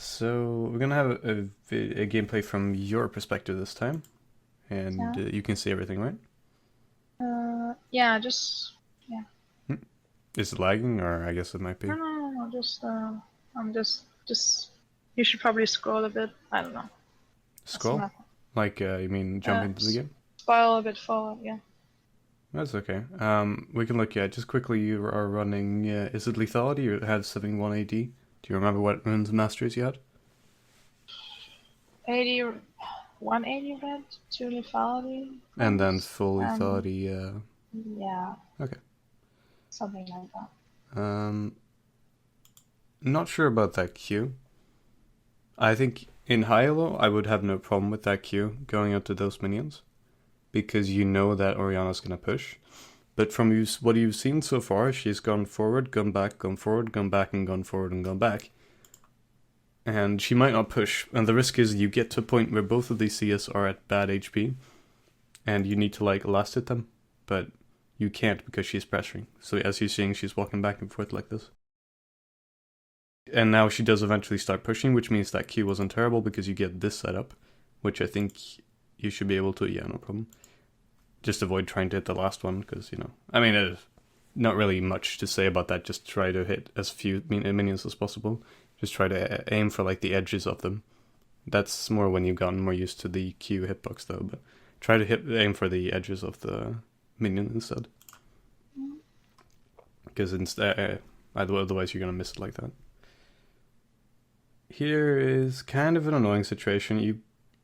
So we're gonna have a gameplay from your perspective this time, and Yeah. you can see everything, right? Yeah, just yeah. Hmm. Is it lagging, or I guess it might No, be. no, no, no. I'm just. You should probably scroll a bit. I don't know. That's Scroll? nothing. Like you mean jump into the game? Spiral a bit forward. Yeah. That's okay. We can look at just quickly. You are running. Is it lethality? You had 71 AD. Do you remember what runes masters you had? 80, 180 red, 2 lethality And then points, full and lethality. yeah, Okay. something like that. Um, Not sure about that Q. I think in high elo, I would have no problem with that Q going out to those minions, because you know that Orianna's gonna push. But from what you've seen so far, she's gone forward, gone back, gone forward, gone back, and gone forward and gone back. And she might not push. And the risk is you get to a point where both of these CS are at bad HP, and you need to like last hit them, but you can't because she's pressuring. So as you're seeing, she's walking back and forth like this. And now she does eventually start pushing, which means that Q wasn't terrible because you get this setup, which I think you should be able to. Yeah, no problem. Just avoid trying to hit the last one because, I mean, there's not really much to say about that. Just try to hit as few minions as possible. Just try to aim for like the edges of them. That's more when you've gotten more used to the Q hitbox though, but try to aim for the edges of the minion instead. Because otherwise you're going to miss it like that. Here is kind of an annoying situation.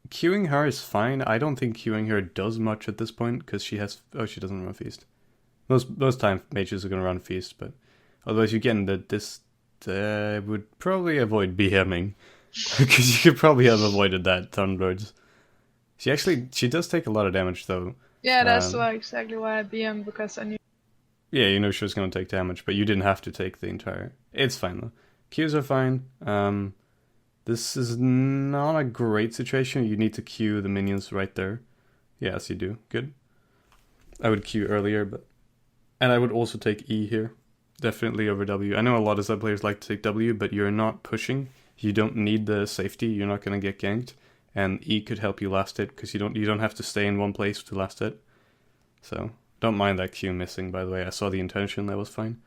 Queuing her is fine. I don't think queuing her does much at this point because she has. Oh, she doesn't run feast. Most time mages are gonna run feast, but otherwise you get in this. Would probably avoid BMing because you could probably have avoided that Thunderlords. She does take a lot of damage though. Yeah, that's Um, why exactly why I BM because I knew. yeah, you know she was gonna take damage, but you didn't have to take the entire. It's fine though. Qs are fine. This is not a great situation. You need to queue the minions right there. Yes, you do. Good. I would queue earlier, but and I would also take E here, definitely over W. I know a lot of sub players like to take W, but you're not pushing. You don't need the safety. You're not gonna get ganked, and E could help you last hit because you don't have to stay in one place to last hit. So don't mind that Q missing. By the way, I saw the intention. That was fine.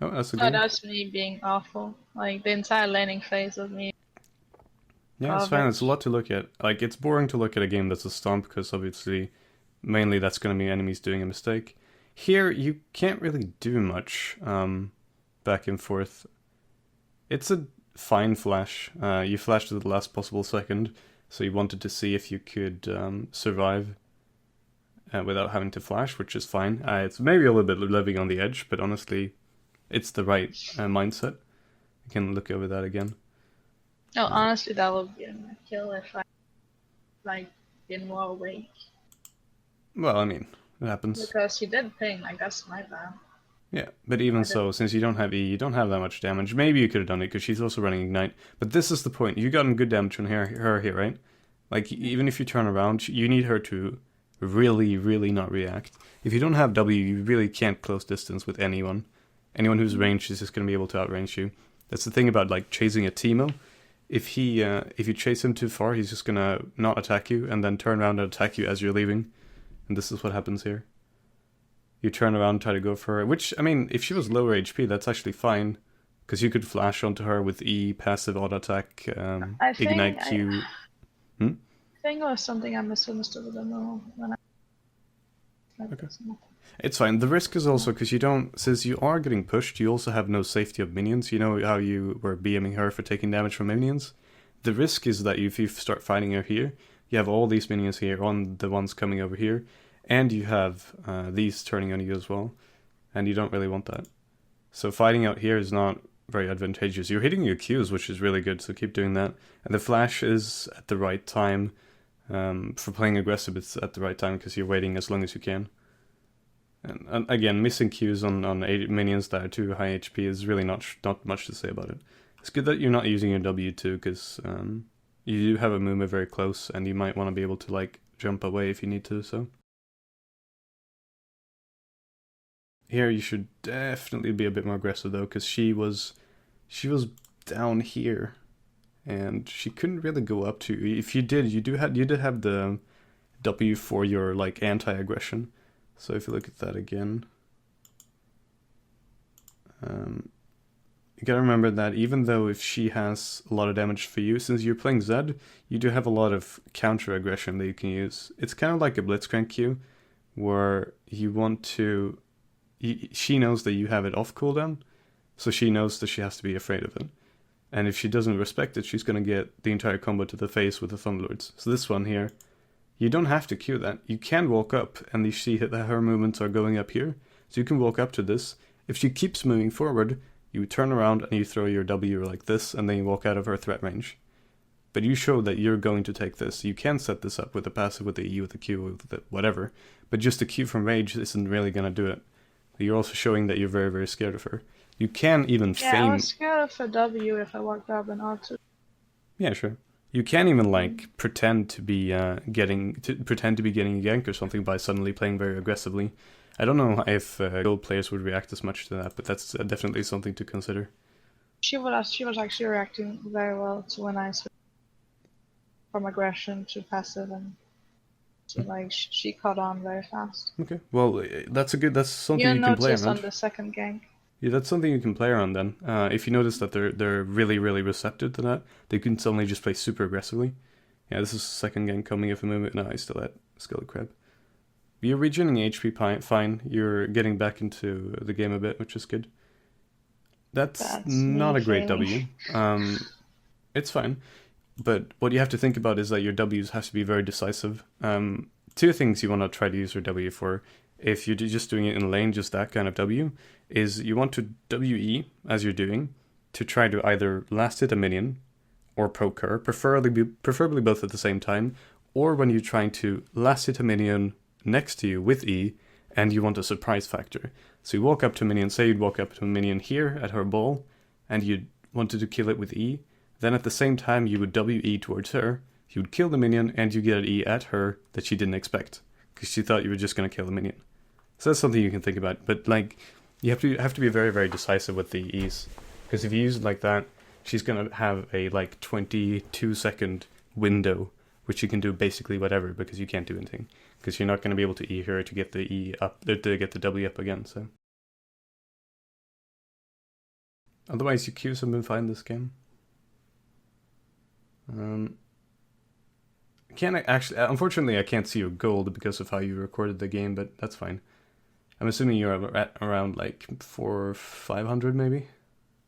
Oh, that's a Oh, gank. that's me being awful. Like the entire laning phase of me Yeah, it's fine. It's a garbage. lot to look at. Like it's boring to look at a game that's a stomp because obviously mainly that's going to be enemies doing a mistake. Here, you can't really do much back and forth. It's a fine flash. You flashed at the last possible second, so you wanted to see if you could survive without having to flash, which is fine. It's maybe a little bit living on the edge, but honestly, it's the right mindset. You can look over that again. No, honestly, that would be my kill if I like been more awake. Well, I mean, it happens. Because he did ping. Like that's my bad. Yeah, but even I did. so, since you don't have E, you don't have that much damage. Maybe you could have done it because she's also running Ignite. But this is the point. You gotten good damage on her here, right? Like, even if you turn around, you need her to really, really not react. If you don't have W, you really can't close distance with anyone. Anyone who's ranged is just going to be able to outrange you. That's the thing about, like, chasing a Teemo. If you chase him too far, he's just going to not attack you and then turn around and attack you as you're leaving. And this is what happens here. You turn around and try to go for her. Which, I mean, if she was lower HP, that's actually fine. Because you could flash onto her with E, passive auto attack, I think ignite Q. Hmm? I think it was something I misunderstood with them when I like Okay. this. It's fine. The risk is also because you don't, since you are getting pushed, you also have no safety of minions. You know how you were BMing her for taking damage from minions? The risk is that if you start fighting her here, you have all these minions here on the ones coming over here, and you have these turning on you as well, and you don't really want that. So fighting out here is not very advantageous. You're hitting your Qs, which is really good, so keep doing that. And the flash is at the right time. For playing aggressive, it's at the right time because you're waiting as long as you can. And again, missing Qs on 8 minions that are too high HP is really not much to say about it. It's good that you're not using your W too, because you do have a Muma very close, and you might want to be able to like jump away if you need to. So here you should definitely be a bit more aggressive though, because she was down here, and she couldn't really go up to you. If you did, you did have the W for your like anti-aggression. So if you look at that again, you gotta remember that even though if she has a lot of damage for you, since you're playing Zed, you do have a lot of counter aggression that you can use. It's kind of like a Blitzcrank Q, where you want to. She knows that you have it off cooldown, so she knows that she has to be afraid of it. And if she doesn't respect it, she's gonna get the entire combo to the face with the Thunderlords. So this one here, you don't have to Q that. You can walk up, and you see that her movements are going up here. So you can walk up to this. If she keeps moving forward, you turn around and you throw your W like this, and then you walk out of her threat range. But you show that you're going to take this. You can set this up with the passive, with the E, with the Q, with the whatever. But just the Q from rage isn't really going to do it. You're also showing that you're very, very scared of her. You can even feign... I was scared of a W if I walked up and R2. Yeah, sure. You can even like pretend to be getting a gank or something by suddenly playing very aggressively. I don't know if gold players would react as much to that, but that's definitely something to consider. She was actually reacting very well to when I switched from aggression to passive, and so, like she caught on very fast. Okay, well that's something you can play around. On the second gank. Yeah, that's something you can play around then. If you notice that they're really, really receptive to that, they can suddenly just play super aggressively. Yeah, this is second gank coming if a movement. No, I still at Skelly Crab. You're regenerating HP fine. You're getting back into the game a bit, which is good. That's not a great W. It's fine. But what you have to think about is that your Ws have to be very decisive. Two things you want to try to use your W for, if you're just doing it in lane, just that kind of W, is you want to WE, as you're doing, to try to either last hit a minion or poke her, preferably both at the same time, or when you're trying to last hit a minion next to you with E, and you want a surprise factor. So you walk up to a minion, say you'd walk up to a minion here at her ball, and you wanted to kill it with E, then at the same time you would WE towards her, you would kill the minion, and you get an E at her that she didn't expect, because she thought you were just going to kill the minion. So that's something you can think about, but like, you have to be very, very decisive with the E's, because if you use it like that, she's going to have a like 22-second window, which you can do basically whatever, because you can't do anything, because you're not going to be able to E her to get the E up, to get the W up again. So otherwise, your Qs have been fine this game. Unfortunately, I can't see your gold because of how you recorded the game, but that's fine. I'm assuming you're at around like 400 or 500 maybe.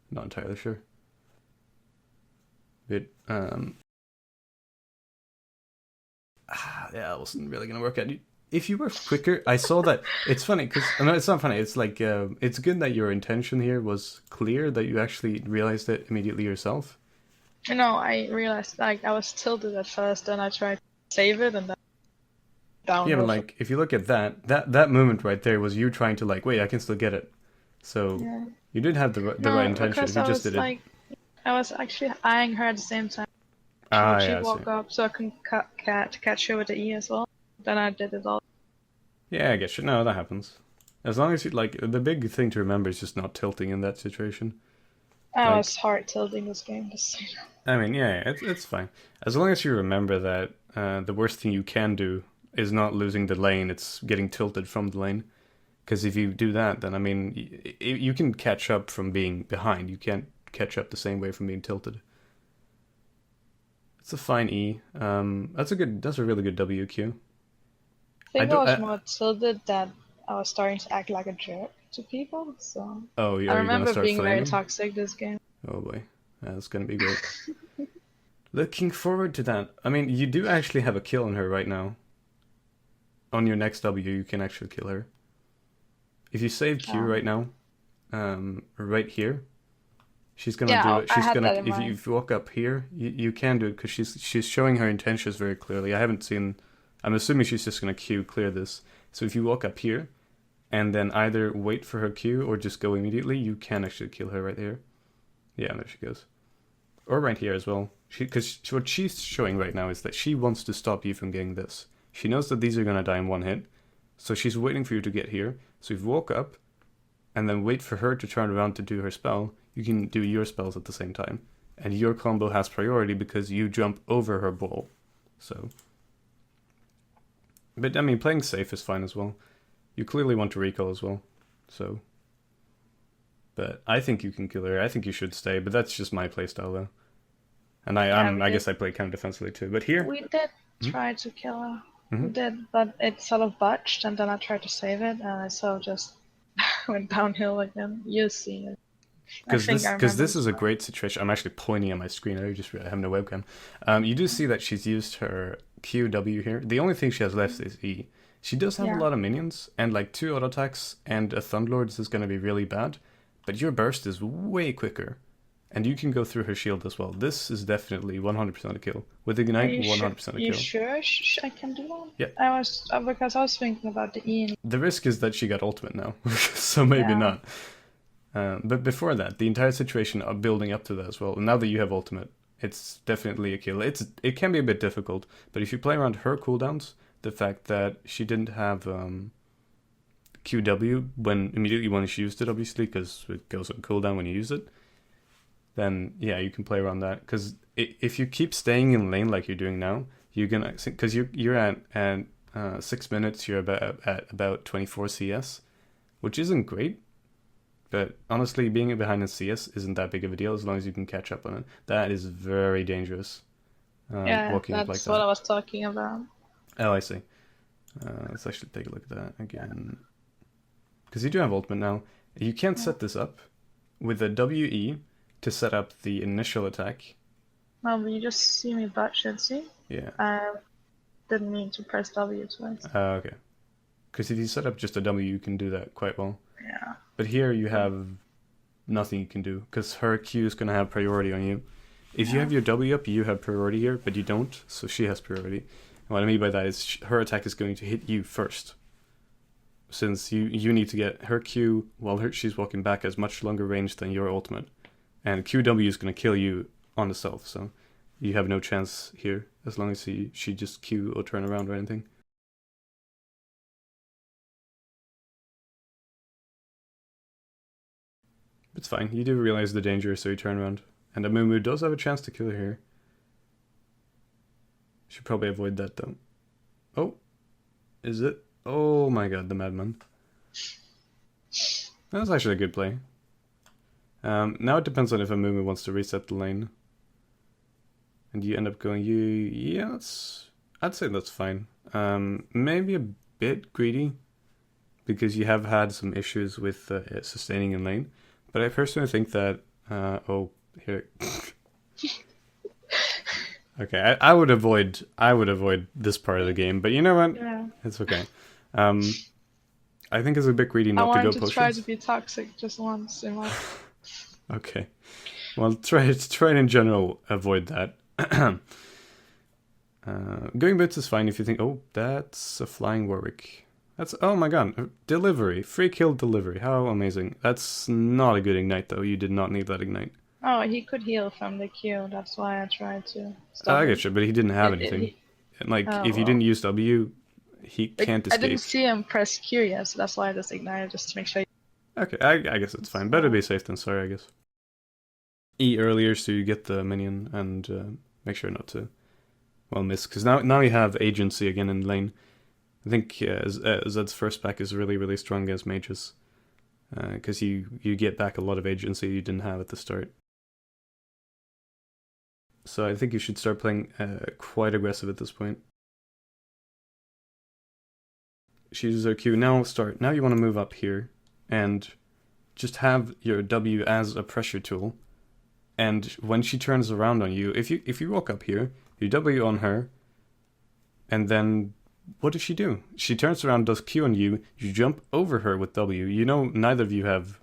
Not entirely sure. But yeah, it wasn't really gonna work out. If you were quicker, I saw that. It's funny because no, it's not funny. It's like it's good that your intention here was clear, that you actually realized it immediately yourself. No, I realized like I was tilted at first, and I tried to save it, and then down. Yeah, but like if you look at that moment right there was you trying to like, wait, I can still get it. So yeah. You did have the right intention. You just did it. I was actually eyeing her at the same time. She walked up so I can catch her with the E as well. Then I did it all. Yeah, I guess you know that happens. As long as you like, the big thing to remember is just not tilting in that situation. I was hard tilting this game. I mean, yeah, it's fine. As long as you remember that the worst thing you can do is not losing the lane, it's getting tilted from the lane. Because if you do that, then I mean, you can catch up from being behind. You can't catch up the same way from being tilted. It's a fine E. That's a really good WQ. I think I was more tilted that I was starting to act like a jerk to people. So I remember being very toxic this game. Oh boy, that's gonna be great. Looking forward to that. I mean, you do actually have a kill on her right now. On your next W, you can actually kill her. If you save Q right now, right here, she's gonna do it. She's gonna. If you walk up here, you can do it because she's showing her intentions very clearly. I haven't seen. I'm assuming she's just gonna Q clear this. So if you walk up here, and then either wait for her Q or just go immediately, you can actually kill her right here. Yeah, there she goes. Or right here as well. Because what she's showing right now is that she wants to stop you from getting this. She knows that these are gonna die in one hit, so she's waiting for you to get here. So if you walk up, and then wait for her to turn around to do her spell, you can do your spells at the same time. and your combo has priority because you jump over her ball. So, but I mean, playing safe is fine as well. You clearly want to recall as well, so. But I think you can kill her. I think you should stay, but that's just my playstyle though. And I guess I play kind of defensively too. But here we did try to kill her. Mhm. We did, but it sort of botched, and then I tried to save it, and I sort of just went downhill again. You see it. Because this is a great situation. I'm actually pointing at my screen. I just have no webcam. You do see that she's used her QW here. The only thing she has left is E. She does have a lot of minions, and like 2 auto attacks and a Thunderlord is going to be really bad. But your burst is way quicker, and you can go through her shield as well. This is definitely 100% a kill. With Ignite, 100% a kill. You sure I can do that? Yeah. Because I was thinking about the E. The risk is that she got ultimate now, so maybe not. But before that, the entire situation of building up to that as well. Now that you have ultimate, it's definitely a kill. It can be a bit difficult, but if you play around her cooldowns, the fact that she didn't have QW immediately when she used it, obviously, because it goes on cooldown when you use it, then yeah, you can play around that. Because if you keep staying in lane like you're doing now, you're gonna, because you're at 6 minutes, you're at about 24 CS, which isn't great. But honestly, being behind in CS isn't that big of a deal as long as you can catch up on it. That is very dangerous. Walking up like that. That's what I was talking about. Oh, I see. Let's actually take a look at that again. Because you do have ultimate now. You can't set this up with a WE to set up the initial attack. No, but you just see me botch it, see? Yeah. I didn't mean to press W twice. Okay. Because if you set up just a W, you can do that quite well. Yeah. But here you have nothing you can do, because her Q is going to have priority on you. If you have your W up, you have priority here, but you don't, so she has priority. And what I mean by that is her attack is going to hit you first. Since you need to get her Q while she's walking back has much longer range than your ultimate. And QW is going to kill you on the self, so you have no chance here as long as she just Q or turn around or anything. It's fine, you do realize the danger, so you turn around. And Amumu does have a chance to kill her here. Should probably avoid that though. Oh, is it? Oh my god, the madman. That's actually a good play. Now it depends on if Amumu wants to reset the lane. And you end up going, yeah, I'd say that's fine. Maybe a bit greedy, because you have had some issues with sustaining in lane. But I personally think that, oh, here. Okay, I would avoid this part of the game, but you know what? Yeah. It's okay. I think it's a bit greedy not to go potions. I wanted to try to be toxic just once in my... Okay. Well, try in general, avoid that. Going bits is fine if you think, oh, that's a flying Warwick. That's, oh my god, delivery, free kill delivery, how amazing. That's not a good ignite though, you did not need that ignite. Oh, he could heal from the Q, that's why I tried to stop I get you, but he didn't have anything. If you didn't use W, he can't escape. I didn't see him press Q yet, so that's why I just ignited, just to make sure. Okay, I guess it's fine. Better be safe than sorry, I guess. E earlier so you get the minion and make sure not to, well, miss. Because now you have agency again in lane. I think Zed's first pack is really, really strong against mages. Because you get back a lot of agency you didn't have at the start. So I think you should start playing quite aggressive at this point. She uses her Q. Now you want to move up here and just have your W as a pressure tool. And when she turns around on you, if you walk up here, you W on her, and then what does she do? She turns around, does Q on you, you jump over her with W. You know neither of you have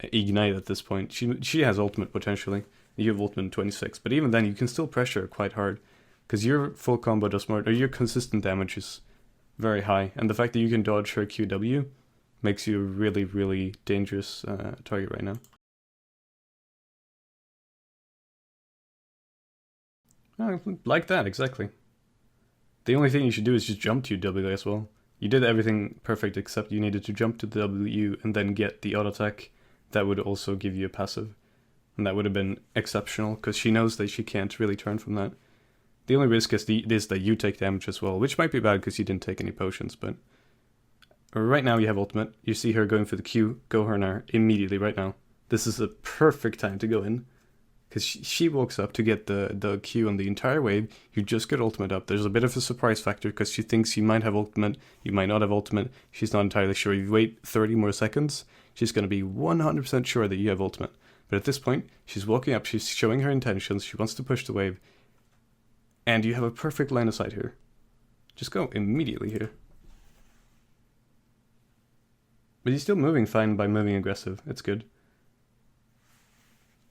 Ignite at this point. She has ultimate potentially. You have ultimate in 26, but even then you can still pressure her quite hard. Because your full combo does more, or your consistent damage is very high. And the fact that you can dodge her QW makes you a really, really dangerous target right now. Like that, exactly. The only thing you should do is just jump to your W as well. You did everything perfect except you needed to jump to the W and then get the auto attack. That would also give you a passive. And that would have been exceptional, because she knows that she can't really turn from that. The only risk is that you take damage as well, which might be bad because you didn't take any potions, but... Right now you have ultimate. You see her going for the Q. Go her now, immediately, right now. This is a perfect time to go in. Because she walks up to get the Q on the entire wave. You just get ultimate up. There's a bit of a surprise factor because she thinks you might have ultimate. You might not have ultimate. She's not entirely sure. You wait 30 more seconds. She's going to be 100% sure that you have ultimate. But at this point, she's walking up. She's showing her intentions. She wants to push the wave. And you have a perfect line of sight here. Just go immediately here. But he's still moving fine by moving aggressive. It's good.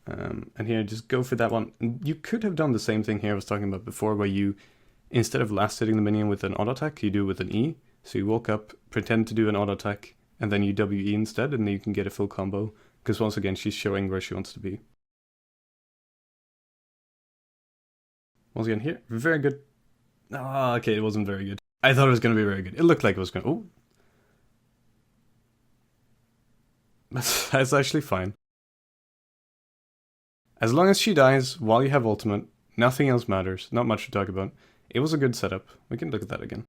And here, just go for that one. You could have done the same thing here I was talking about before, where you, instead of last hitting the minion with an auto attack, you do it with an E. So you walk up, pretend to do an auto attack, and then you WE instead, and then you can get a full combo. Because once again, she's showing where she wants to be. Once again, here, very good. Ah, okay, it wasn't very good. I thought it was going to be very good. It looked like it was going to... Oh. That's actually fine. As long as she dies while you have ultimate, nothing else matters. Not much to talk about. It was a good setup. We can look at that again.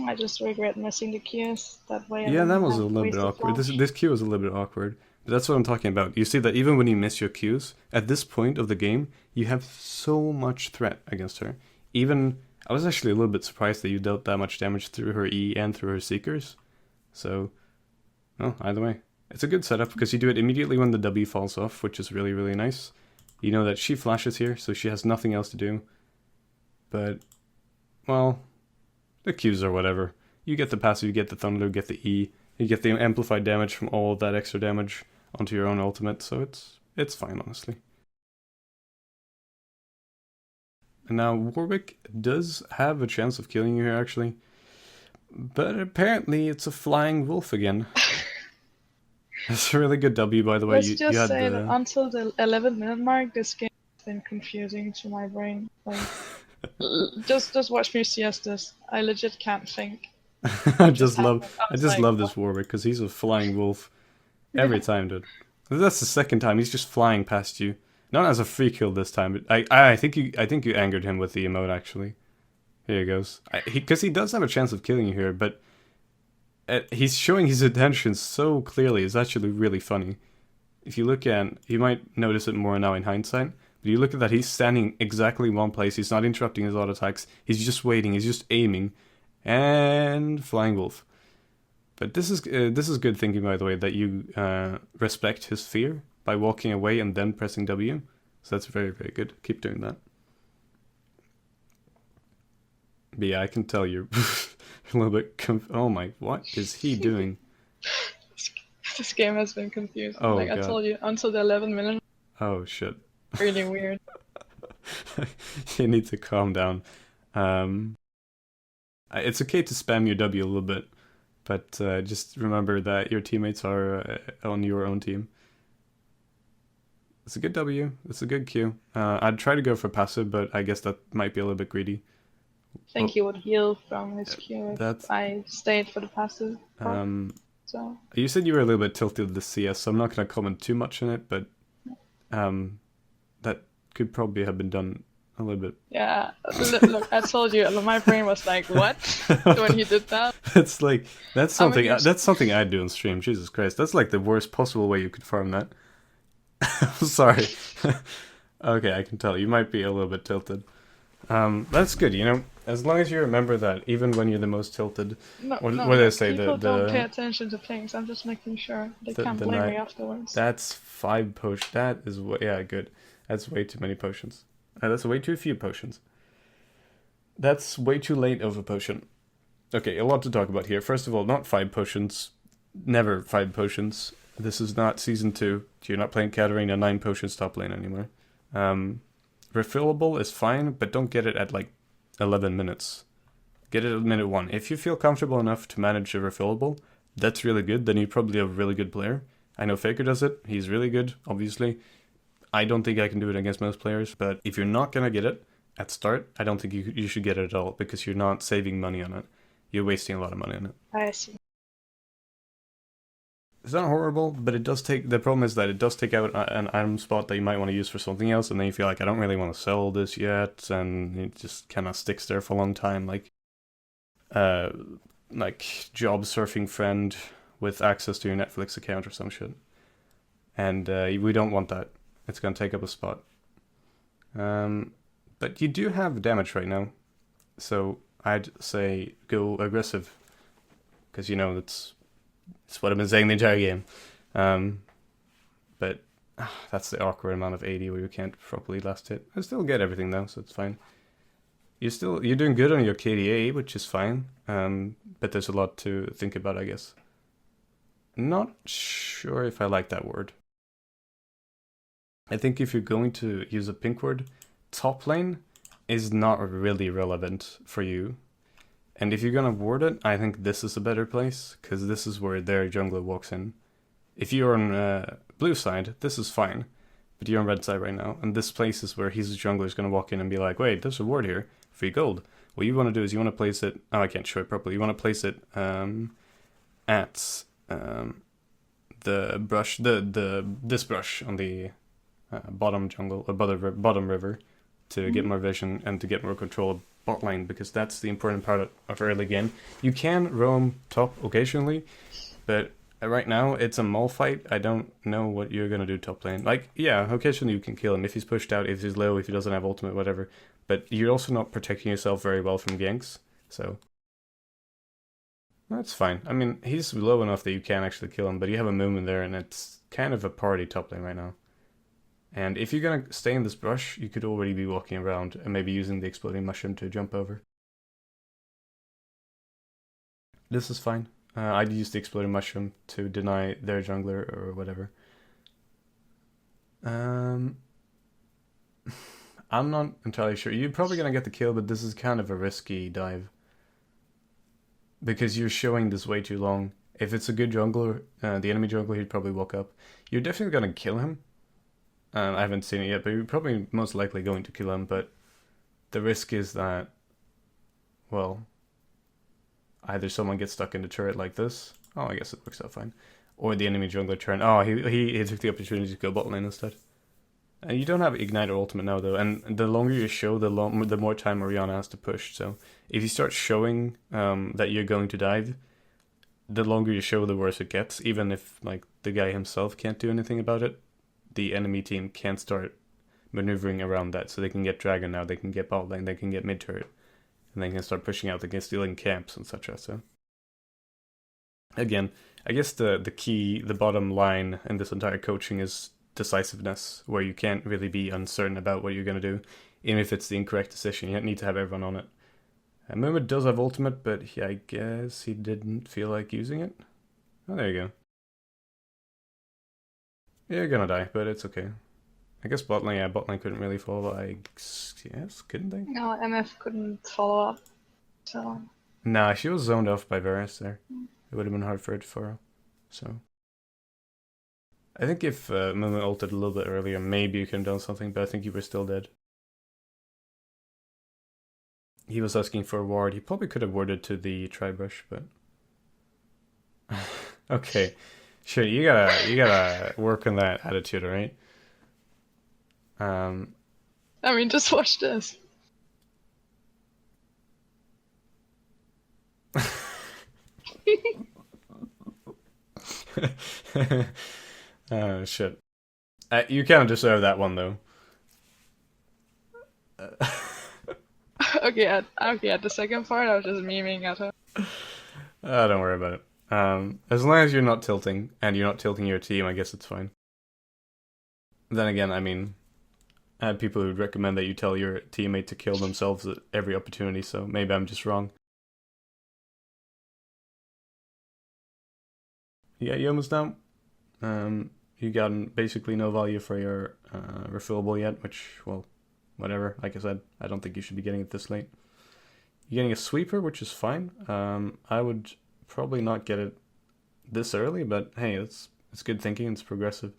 I just regret missing the Qs. That way I Yeah, that didn't was have a little bit wasted awkward. flash. This Q was a little bit awkward. But that's what I'm talking about. You see that even when you miss your Qs, at this point of the game, you have so much threat against her. Even, I was actually a little bit surprised that you dealt that much damage through her E and through her Seekers. So, well, either way. It's a good setup because you do it immediately when the W falls off, which is really, really nice. You know that she flashes here, so she has nothing else to do. But, well, the Qs are whatever. You get the passive, you get the Thunder, you get the E, you get the amplified damage from all of that extra damage onto your own ultimate, so it's fine, honestly. And now Warwick does have a chance of killing you here, actually. But apparently it's a flying wolf again. That's a really good W, by the way. Let's just say that until the 11-minute mark, this game has been confusing to my brain. Like, just watch me CS this. I legit can't think. I just love this Warwick because he's a flying wolf every time, dude. That's the second time he's just flying past you. Not as a free kill this time, but I think you angered him with the emote actually. Here he goes. Because he does have a chance of killing you here, but he's showing his intentions so clearly. It's actually really funny. If you look at, you might notice it more now in hindsight. But you look at that, he's standing exactly in one place. He's not interrupting his auto attacks. He's just waiting. He's just aiming. And flying wolf. But this is good thinking, by the way, that you respect his fear by walking away and then pressing W. So that's very, very good. Keep doing that. But yeah, I can tell you're a little bit oh my, what is he doing? This game has been confused. Oh, like God. I told you, until the 11-minute. Oh shit. Really weird. You need to calm down. It's okay to spam your W a little bit, but just remember that your teammates are on your own team. It's a good W. It's a good Q. I'd try to go for passive, but I guess that might be a little bit greedy. I think he would heal from his Q if I stayed for the passive part, so. You said you were a little bit tilted with the CS, so I'm not going to comment too much on it, but that could probably have been done a little bit. Yeah, look, I told you, my brain was like, what? When he did that. It's like, that's something I'd do on stream, Jesus Christ. That's like the worst possible way you could farm that. I'm sorry. Okay, I can tell. You might be a little bit tilted. That's good, you know. As long as you remember that, even when you're the most tilted. What do they say? People don't pay attention to things. I'm just making sure they can't blame me afterwards. That's 5 potions. That is yeah, good. That's way too many potions. That's way too few potions. That's way too late of a potion. Okay, a lot to talk about here. First of all, not 5 potions. Never 5 potions. This is not season 2. You're not playing Katarina 9 potions top lane anymore. Refillable is fine, but don't get it at like 11 minutes. Get it at minute 1. If you feel comfortable enough to manage a refillable, that's really good. Then you're probably a really good player. I know Faker does it. He's really good, obviously. I don't think I can do it against most players, but if you're not going to get it at start, I don't think you should get it at all, because you're not saving money on it. You're wasting a lot of money on it. I see. It's not horrible, but it does take. The problem is that it does take out an item spot that you might want to use for something else, and then you feel like I don't really want to sell this yet, and it just kind of sticks there for a long time, uh, like job surfing friend with access to your Netflix account or some shit, and we don't want that. It's gonna take up a spot. But you do have damage right now, so I'd say go aggressive, because you know it's what I've been saying the entire game. But that's the awkward amount of 80 where you can't properly last hit. I still get everything though, so it's fine. You're doing good on your KDA, which is fine. But there's a lot to think about, I guess. Not sure if I like that word. I think if you're going to use a pink word, top lane is not really relevant for you. And if you're gonna ward it, I think this is a better place, because this is where their jungler walks in. If you're on blue side, this is fine, but you're on red side right now, and this place is where his jungler is gonna walk in and be like, wait, there's a ward here, free gold. What you want to do is you want to place it. Oh, I can't show it properly. You want to place it at the brush, this brush on the bottom jungle or bottom river to get more vision and to get more control of bot lane, because that's the important part of early game. You can roam top occasionally, but right now it's a mall fight. I don't know what you're gonna do top lane. Like, yeah, occasionally you can kill him if he's pushed out, if he's low, if he doesn't have ultimate, whatever. But you're also not protecting yourself very well from ganks, so that's fine. I mean, he's low enough that you can actually kill him, but you have a movement there, and it's kind of a party top lane right now. And if you're gonna stay in this brush, you could already be walking around and maybe using the exploding mushroom to jump over. This is fine. I'd use the exploding mushroom to deny their jungler or whatever. I'm not entirely sure. You're probably gonna get the kill, but this is kind of a risky dive, because you're showing this way too long. If it's a good jungler, the enemy jungler, he'd probably walk up. You're definitely gonna kill him. I haven't seen it yet, but you're probably most likely going to kill him, but the risk is that, well, either someone gets stuck in the turret like this. Oh, I guess it works out fine. Or the enemy jungler turn. Oh, he took the opportunity to go bot lane instead. You don't have Ignite or Ultimate now, though, and the longer you show, the more time Orianna has to push. So if you start showing that you're going to dive, the longer you show, the worse it gets. Even if like the guy himself can't do anything about it, the enemy team can start maneuvering around that, so they can get Dragon now, they can get bot lane, they can get mid turret, and they can start pushing out, they can steal in camps, etc. So again, I guess the key, the bottom line in this entire coaching is decisiveness, where you can't really be uncertain about what you're going to do, even if it's the incorrect decision. You need to have everyone on it. And Mumid does have ultimate, but I guess he didn't feel like using it. Oh, there you go. You're gonna die, but it's okay. I guess bot lane couldn't really follow, I guess, couldn't they? No, MF couldn't follow up, so... Nah, she was zoned off by Varus there. It would have been hard for her to follow, so... I think if Mumid ulted a little bit earlier, maybe you could have done something, but I think you were still dead. He was asking for a ward. He probably could have warded to the tri-brush, but... Okay. Sure, you gotta work on that attitude, alright? I mean, just watch this. Oh, shit. You kind of deserve that one, though. Okay, at the second part, I was just memeing at her. Don't worry about it. As long as you're not tilting, and you're not tilting your team, I guess it's fine. Then again, I mean, I have people who'd recommend that you tell your teammate to kill themselves at every opportunity, so maybe I'm just wrong. Yeah, you almost now. You got basically no value for your refillable yet, which, well, whatever. Like I said, I don't think you should be getting it this late. You're getting a sweeper, which is fine. I would probably not get it this early, but hey, it's good thinking, it's progressive.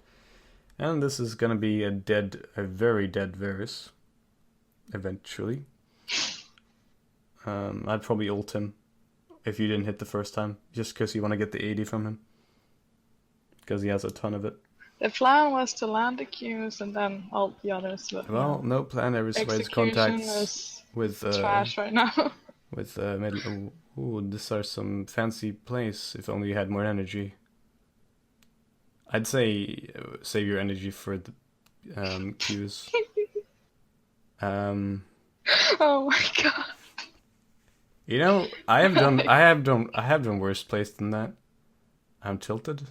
And this is gonna be a very dead Varus, eventually. I'd probably ult him if you didn't hit the first time, just because you want to get the 80 from him. because he has a ton of it. The plan was to land the Qs and then ult the others, but Well, no plan ever survives execution contacts is with trash right now. with middle. Ooh, these are some fancy plays. If only you had more energy. I'd say save your energy for the Qs. Oh my god. You know, I have done worse plays than that. I'm tilted.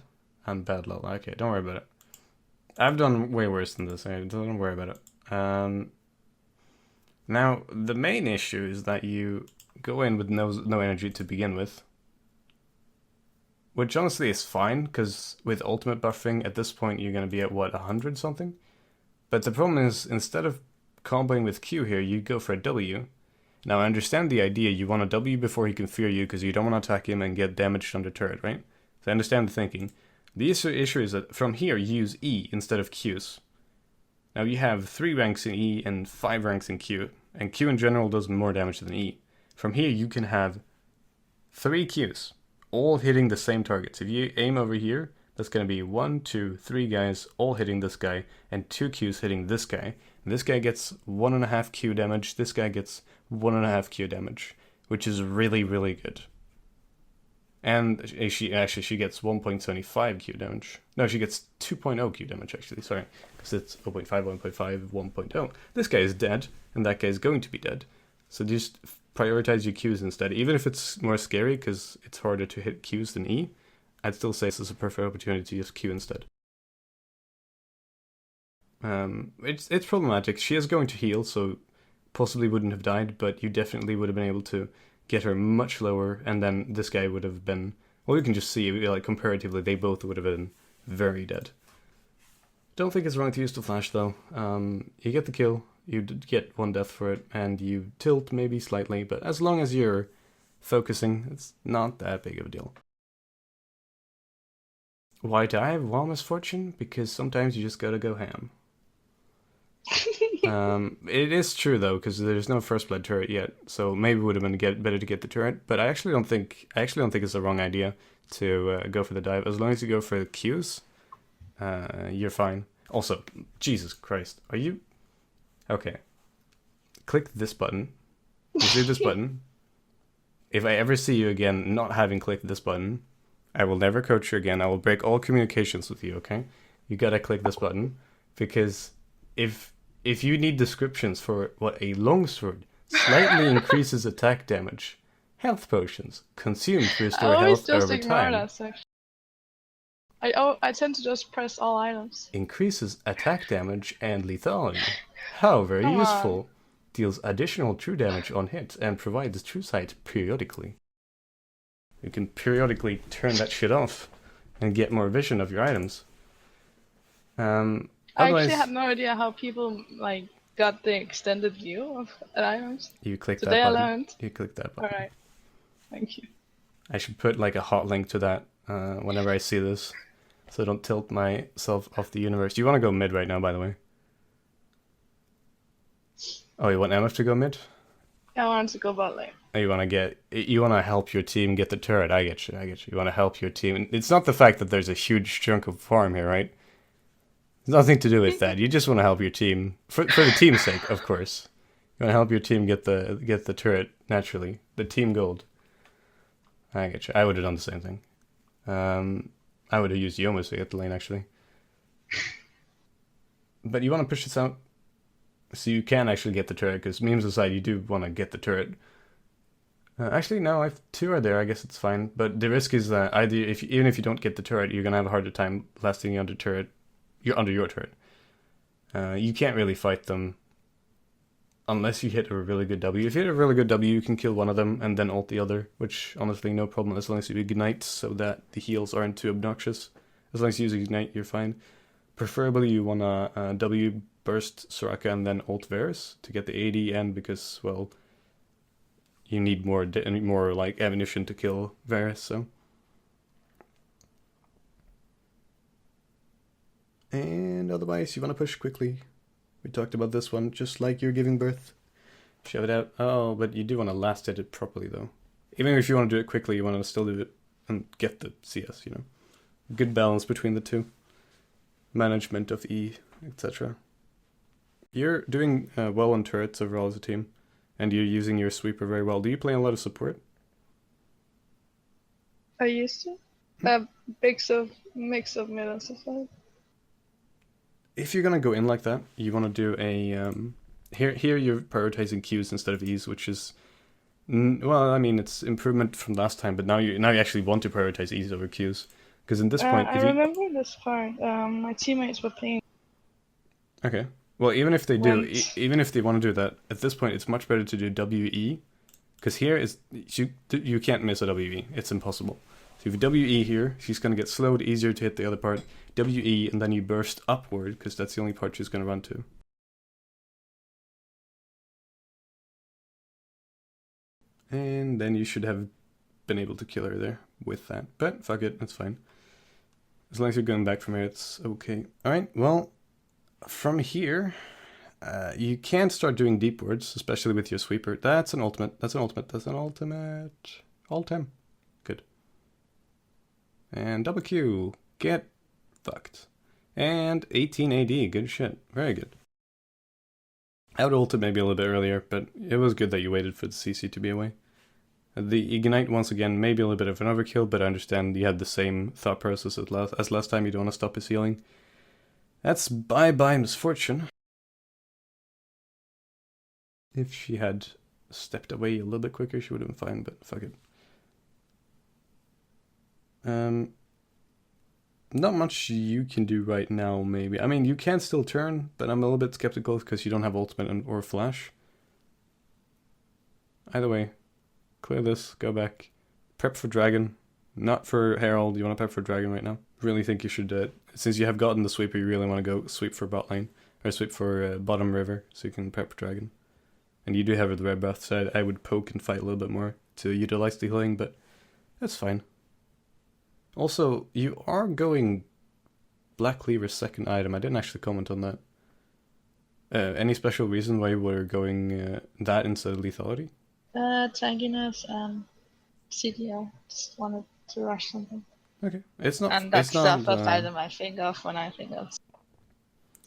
I'm bad luck. Okay, don't worry about it. I've done way worse than this. Don't worry about it. Now the main issue is that you go in with no energy to begin with, which honestly is fine because with ultimate buffing at this point you're gonna be at what 100 something. But the problem is instead of comboing with Q here, you go for a W. Now I understand the idea. You want a W before he can fear you because you don't want to attack him and get damaged under turret, right? So I understand the thinking. The issue is that from here you use E instead of Qs. Now you have 3 ranks in E and 5 ranks in Q, and Q in general does more damage than E. From here you can have 3 Qs, all hitting the same targets. If you aim over here, that's going to be 1, 2, 3 guys all hitting this guy, and 2 Qs hitting this guy. And this guy gets 1.5 Q damage, this guy gets 1.5 Q damage, which is really, really good. And she gets 1.75 Q damage. No, she gets 2.0 Q damage actually, sorry. Because it's 0.5, 1.5, 1.0. This guy is dead, and that guy is going to be dead. So just prioritize your Qs instead. Even if it's more scary, because it's harder to hit Qs than E, I'd still say this is a perfect opportunity to use Q instead. It's problematic. She is going to heal, so possibly wouldn't have died, but you definitely would have been able to get her much lower, and then this guy would have been, well, you can just see, like, comparatively, they both would have been very dead. Don't think it's wrong to use the flash, though. You get the kill, you get 1 death for it, and you tilt maybe slightly, but as long as you're focusing, it's not that big of a deal. Why dive? Well, misfortune, because sometimes you just gotta go ham. It is true though, because there's no first blood turret yet, so maybe it would have been better to get the turret. But I actually don't think it's the wrong idea to go for the dive. As long as you go for the Qs, you're fine. Also, Jesus Christ, are you okay? Click this button. You see this button? If I ever see you again not having clicked this button, I will never coach you again. I will break all communications with you. Okay? You gotta click this button because if you need descriptions for what a longsword slightly increases attack damage, health potions consumed to restore health over time. That section. I tend to just press all items. Increases attack damage and lethality. How very useful. Deals additional true damage on hit and provides true sight periodically. You can periodically turn that shit off and get more vision of your items. I actually had no idea how people like got the extended view of items. You click that Today button. I learned. You click that button. Alright. Thank you. I should put like a hot link to that whenever I see this, so I don't tilt myself off the universe. You want to go mid right now, by the way? Oh, you want MF to go mid? I wanted to go bot lane. Oh, you want to help your team get the turret. I get you. You want to help your team. It's not the fact that there's a huge chunk of farm here, right? It's nothing to do with that. You just want to help your team for the team's sake, of course. You want to help your team get the turret naturally, the team gold. I get you. I would have done the same thing. I would have used Yomas to get the lane actually. But you want to push this out so you can actually get the turret, because memes aside, you do want to get the turret. Actually, no, if 2 are there, I guess it's fine. But the risk is that even if you don't get the turret, you're gonna have a harder time lasting under turret. You're under your turret. You can't really fight them unless you hit a really good W. If you hit a really good W, you can kill one of them and then ult the other, which honestly no problem as long as you ignite so that the heals aren't too obnoxious. As long as you use ignite, you're fine. Preferably you wanna W burst Soraka and then ult Varus to get the AD, and because, well, you need more like ammunition to kill Varus, so. And otherwise, you want to push quickly. We talked about this one, just like you're giving birth. Shove it out. Oh, but you do want to last hit it properly, though. Even if you want to do it quickly, you want to still do it and get the CS, you know. good balance between the two. Management of E, etc. You're doing well on turrets overall as a team, and you're using your sweeper very well. Do you play a lot of support? I used to. A mix of mid and support. If you're gonna go in like that, you want to do a here you're prioritizing Qs instead of Es, which is well, I mean it's improvement from last time, but now you actually want to prioritize Es over Qs because in this point, I remember this part. My teammates were playing. Okay. Well, even if they do, Went. even if they want to do that, at this point, it's much better to do WE, because here is you can't miss a WE. It's impossible. So if you WE here, she's gonna get slowed, easier to hit the other part. WE, and then you burst upward, because that's the only part she's gonna run to. And then you should have been able to kill her there with that. But fuck it, that's fine. As long as you're going back from here, it's okay. Alright, well, from here, you can start doing deep wards, especially with your sweeper. That's an ultimate, that's an ultimate, that's an ultimate. Alt-10. Good. And double Q. Get fucked. And 18 AD, good shit. Very good. I would ult it maybe a little bit earlier, but it was good that you waited for the CC to be away. The Ignite, once again, maybe a little bit of an overkill, but I understand you had the same thought process as last time. You don't want to stop his healing. That's bye-bye misfortune. If she had stepped away a little bit quicker, she would have been fine, but fuck it. Not much you can do right now, maybe. I mean, you can still turn, but I'm a little bit skeptical because you don't have ultimate or flash. Either way, clear this, go back. Prep for dragon, not for herald. You want to prep for dragon right now. Really think you should, since you have gotten the sweeper, you really want to go sweep for bot lane, or sweep for bottom river, so you can prep for dragon. And you do have the red buff, so I would poke and fight a little bit more to utilize the healing, but that's fine. Also, you are going Black Cleaver's second item. I didn't actually comment on that. Any special reason why you were going that instead of lethality? Tanginess and CDL. Just wanted to rush something. Okay, it's not. And that's it's not, the first item I think of when I think of.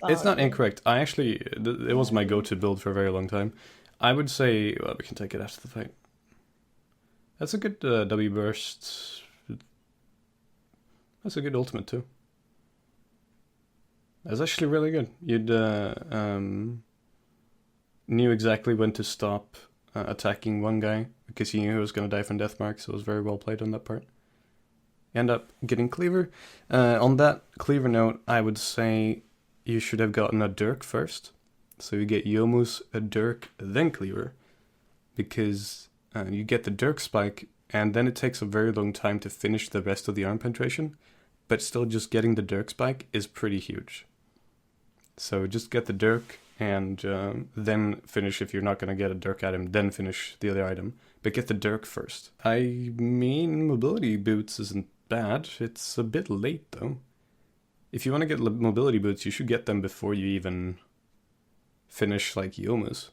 It's not incorrect. I actually, it was my go-to build for a very long time. I would say, well, we can take it after the fight. That's a good W burst. That's a good ultimate too. That's actually really good. You'd knew exactly when to stop attacking one guy because you knew he was going to die from death mark, so it was very well played on that part. You end up getting Cleaver. On that Cleaver note, I would say you should have gotten a Dirk first. So you get Yomu's, a Dirk, then Cleaver. Because you get the Dirk spike, and then it takes a very long time to finish the rest of the arm penetration. But still just getting the Dirk spike is pretty huge. So just get the Dirk, and then finish if you're not going to get a Dirk item, then finish the other item. But get the Dirk first. I mean, mobility boots isn't bad. It's a bit late though. If you want to get mobility boots, you should get them before you even finish like Yomu's.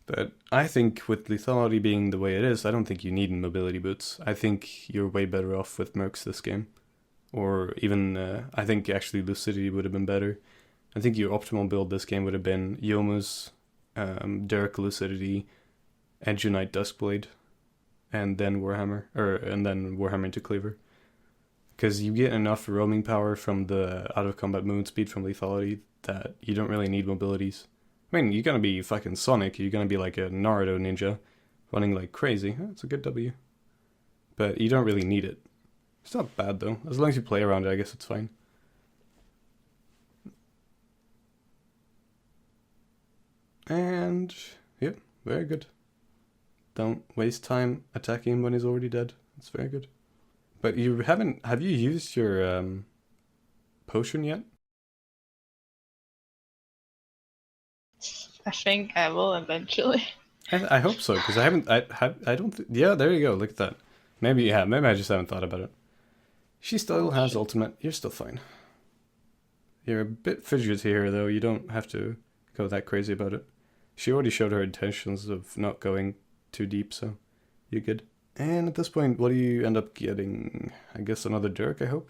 But I think with lethality being the way it is, I don't think you need mobility boots. I think you're way better off with Mercs this game. Or even, I think actually Lucidity would have been better. I think your optimal build this game would have been Yomu's, Dirk Lucidity, Edge Unite Duskblade, and then Warhammer, and then Warhammer into Cleaver. Because you get enough roaming power from the out of combat movement speed from lethality that you don't really need mobilities. I mean, you're gonna be fucking Sonic, you're gonna be like a Naruto ninja, running like crazy. That's a good W. But you don't really need it. It's not bad though. As long as you play around it, I guess it's fine. And yeah, very good. Don't waste time attacking him when he's already dead. It's very good. But you haven't, have you used your potion yet? I think I will eventually. I hope so, because I haven't, I don't, yeah, there you go, look at that. Maybe you have, maybe I just haven't thought about it. She still has ultimate, you're still fine. You're a bit fidgety here though, you don't have to go that crazy about it. She already showed her intentions of not going too deep, so you're good. And at this point, what do you end up getting? I guess another Dirk, I hope?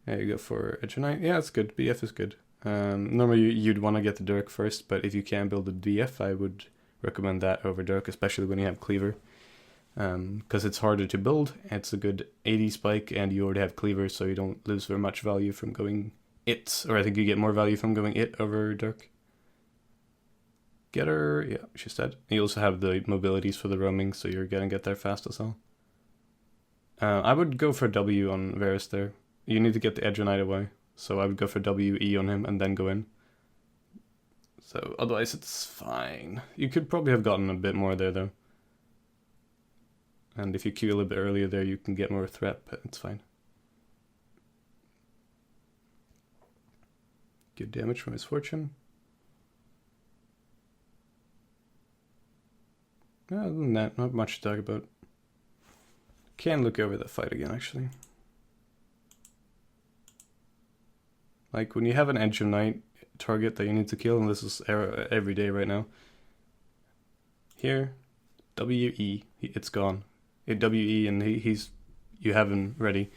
Yeah, you go for Edgenite. Yeah, it's good. BF is good. Normally you'd want to get the Dirk first, but if you can build a BF, I would recommend that over Dirk, especially when you have Cleaver. Because it's harder to build. It's a good 80 spike, and you already have Cleaver, so you don't lose very much value from going it. Or I think you get more value from going it over Dirk. Get her. Yeah, she's dead. You also have the mobilities for the roaming, so you're gonna get there fast as well. I would go for W on Varus there. You need to get the Edgenite away. So I would go for WE on him and then go in. So otherwise it's fine. You could probably have gotten a bit more there though. And if you Q a little bit earlier there, you can get more threat, but it's fine. Good damage from Misfortune. Other than that, not much to talk about. Can look over the fight again, actually. Like, when you have an Edge of Night target that you need to kill, and this is every day right now. Here, WE, it's gone. Hit WE and you have him ready.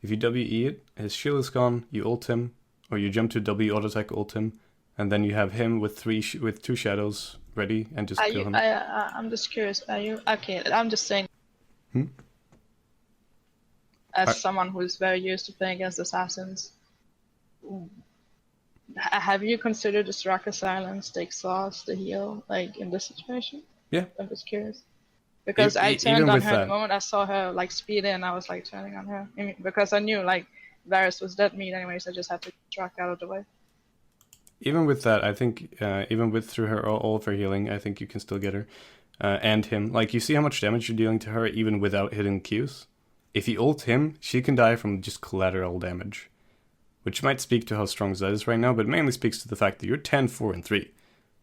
If you WE it, his shield is gone, you ult him, or you jump to W auto attack, ult him, and then you have him with two shadows ready and just kill him. I'm just curious. Are you okay? I'm just saying. As someone who's very used to playing against assassins, have you considered this Rocket Silence, the exhaust, the heal, like in this situation? Yeah. I'm just curious. Because I turned on her the moment I saw her like speed in, I was like turning on her. Because I knew like Varus was dead meat anyways, I just had to track out of the way. Even with that, I think, even with through her all of her healing, I think you can still get her. And him. Like, you see how much damage you're dealing to her even without hitting Qs? If you ult him, she can die from just collateral damage. Which might speak to how strong Zed is right now, but mainly speaks to the fact that you're 10, 4, and 3.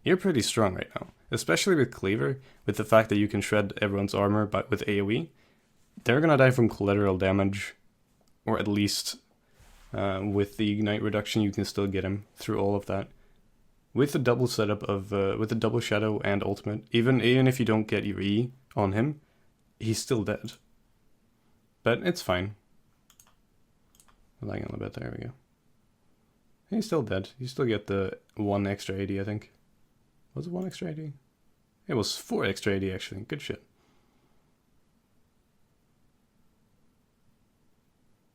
You're pretty strong right now. Especially with Cleaver, with the fact that you can shred everyone's armor but with AoE. They're gonna die from collateral damage, or at least with the Ignite reduction you can still get him through all of that. With the double setup of, with the double Shadow and Ultimate, even if you don't get your E on him, he's still dead. But it's fine. I'm lagging a little bit, there we go. He's still dead. You still get the 1 extra AD, I think. Was it 1 extra AD? It was 4 extra AD, actually. Good shit.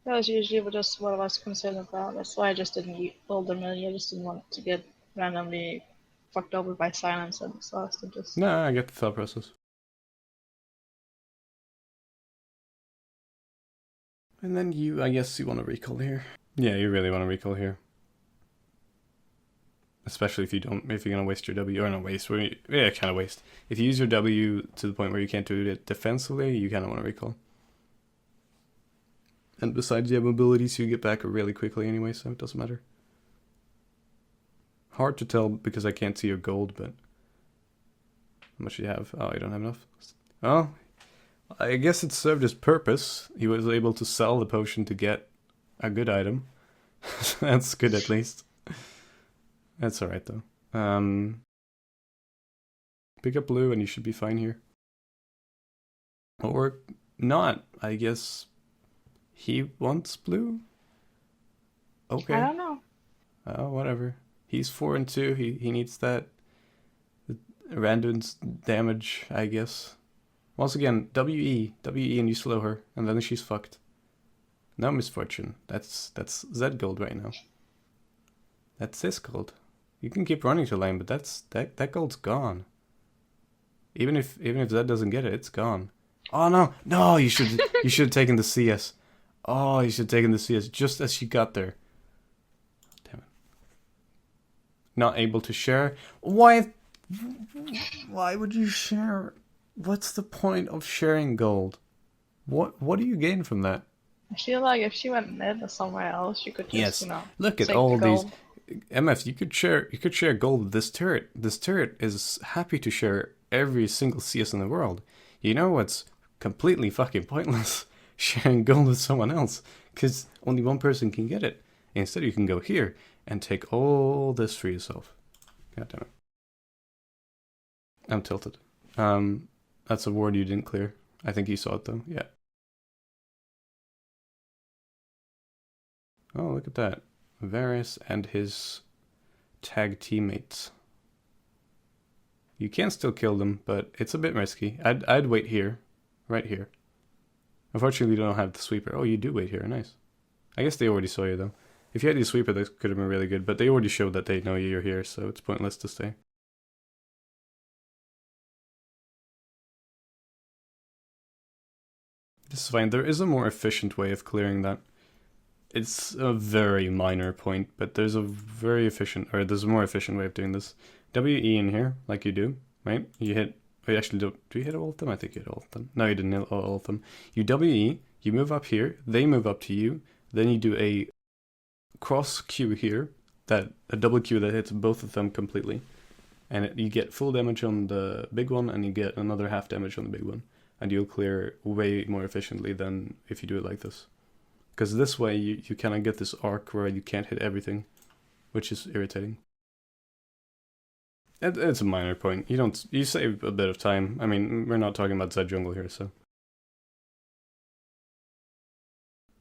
That was usually just what I was concerned about. That's why I just didn't build the million. I just didn't want to get randomly fucked over by silence and exhaust and just... No, I get the thought process. And then you, I guess you want to recall here. Yeah, you really want to recall here. Especially if you're gonna waste your W, or not waste, yeah, kind of waste. If you use your W to the point where you can't do it defensively, you kind of want to recall. And besides, you have mobility, so you get back really quickly anyway, so it doesn't matter. Hard to tell because I can't see your gold, but how much do you have? Oh, you don't have enough. Oh, I guess it served its purpose. He was able to sell the potion to get a good item. That's good at least. That's alright though. Pick up blue and you should be fine here. Or not, I guess. He wants blue? Okay. I don't know. Oh, whatever. He's 4 and 2. He needs that random damage, I guess. Once again, WE and you slow her, and then she's fucked. No misfortune. That's Zed gold right now. That's his gold. You can keep running to lane, but that gold's gone. Even if Zed doesn't get it, it's gone. Oh no, you should have taken the CS. Oh, you should have taken the CS just as she got there. Damn it. Not able to share. Why would you share? What's the point of sharing gold? What do you gain from that? I feel like if she went mid or somewhere else, you could just, look at all these. MF, you could share gold with this turret. This turret is happy to share every single CS in the world. You know what's completely fucking pointless? Sharing gold with someone else, because only one person can get it. Instead, you can go here and take all this for yourself. God damn it. I'm tilted. That's a ward you didn't clear. I think you saw it though. Yeah. Oh, look at that. Varys and his tag teammates. You can still kill them, but it's a bit risky. I'd wait here. Right here. Unfortunately, you don't have the sweeper. Oh, you do wait here. Nice. I guess they already saw you, though. If you had the sweeper, this could have been really good, but they already showed that they know you're here, so it's pointless to stay. This is fine. There is a more efficient way of clearing that. It's a very minor point, but there's a very efficient, or there's a more efficient way of doing this. WE in here, like you do, right? You hit, you actually do you hit all of them? I think you hit all of them. No, you didn't hit all of them. You WE, you move up here, they move up to you, then you do a cross Q here, a double Q that hits both of them completely. And you get full damage on the big one, and you get another half damage on the big one. And you'll clear way more efficiently than if you do it like this. Because this way you kind of get this arc where you can't hit everything, which is irritating. It's a minor point. You save a bit of time. I mean, we're not talking about Zed jungle here, so.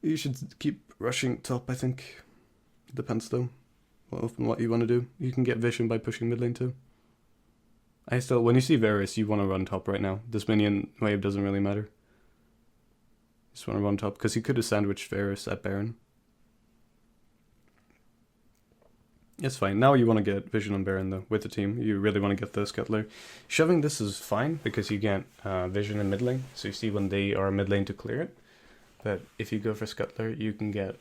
You should keep rushing top, I think. Depends though, what you want to do. You can get vision by pushing mid lane too. When you see Varys, you want to run top right now. This minion wave doesn't really matter. Just want to run top, because he could have sandwiched Varys at Baron. It's fine. Now you want to get vision on Baron though, with the team. You really want to get the scuttler. Shoving this is fine, because you get vision in mid lane, so you see when they are mid lane to clear it. But if you go for scuttler, you can get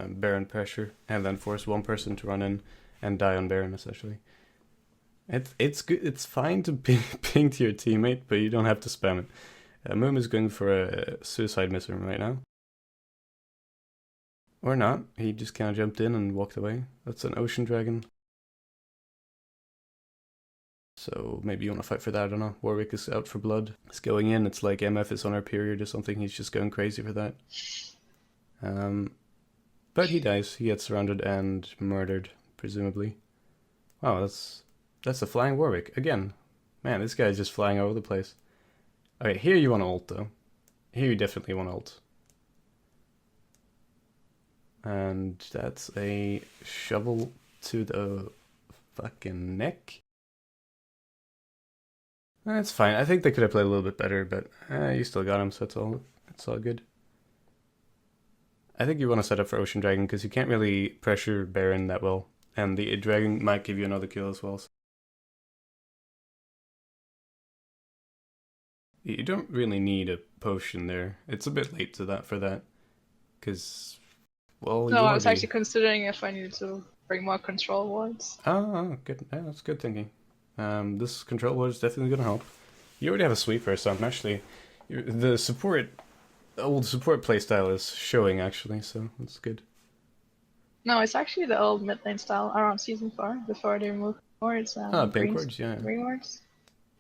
Baron pressure, and then force one person to run in and die on Baron, essentially. It's good. It's fine to ping to your teammate, but you don't have to spam it. Moom is going for a suicide mission right now. Or not. He just kind of jumped in and walked away. That's an ocean dragon. So maybe you want to fight for that, I don't know. Warwick is out for blood. It's going in. It's like MF is on her period or something. He's just going crazy for that. But he dies. He gets surrounded and murdered, presumably. Wow, that's a flying Warwick. Again. Man, this guy's just flying all over the place. Okay, here you want to ult, though. Here you definitely want to ult. And that's a shovel to the fucking neck. That's fine. I think they could have played a little bit better, but you still got him, so it's all good. I think you want to set up for Ocean Dragon, because you can't really pressure Baron that well. And the dragon might give you another kill as well. So. You don't really need a potion there. It's a bit late for that. Because, well, no, I was actually considering if I needed to bring more control wards. Oh, good. Yeah, that's good thinking. This control ward is definitely going to help. You already have a sweeper, so actually, the old support playstyle is showing, actually, so that's good. No, it's actually the old mid lane style around season 4, before they removed wards and pink wards, yeah. green wards.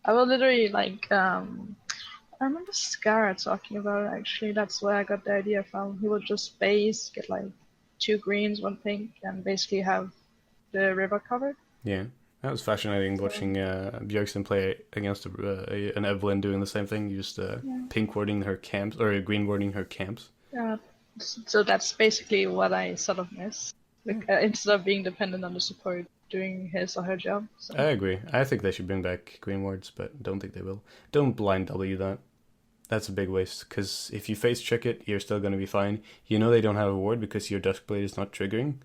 I will literally, like, I remember Scara talking about it, actually. That's where I got the idea from. He would just base, get like 2 greens, 1 pink, and basically have the river covered. Yeah, that was fascinating watching Bjergsen play against an Evelyn doing the same thing, just pink warding her camps, or green warding her camps. Yeah, so that's basically what I sort of miss. Like, instead of being dependent on the support doing his or her job. So. I agree. I think they should bring back green wards, but don't think they will. Don't blind W that. That's a big waste, because if you face check it, you're still going to be fine. You know they don't have a ward because your Duskblade is not triggering.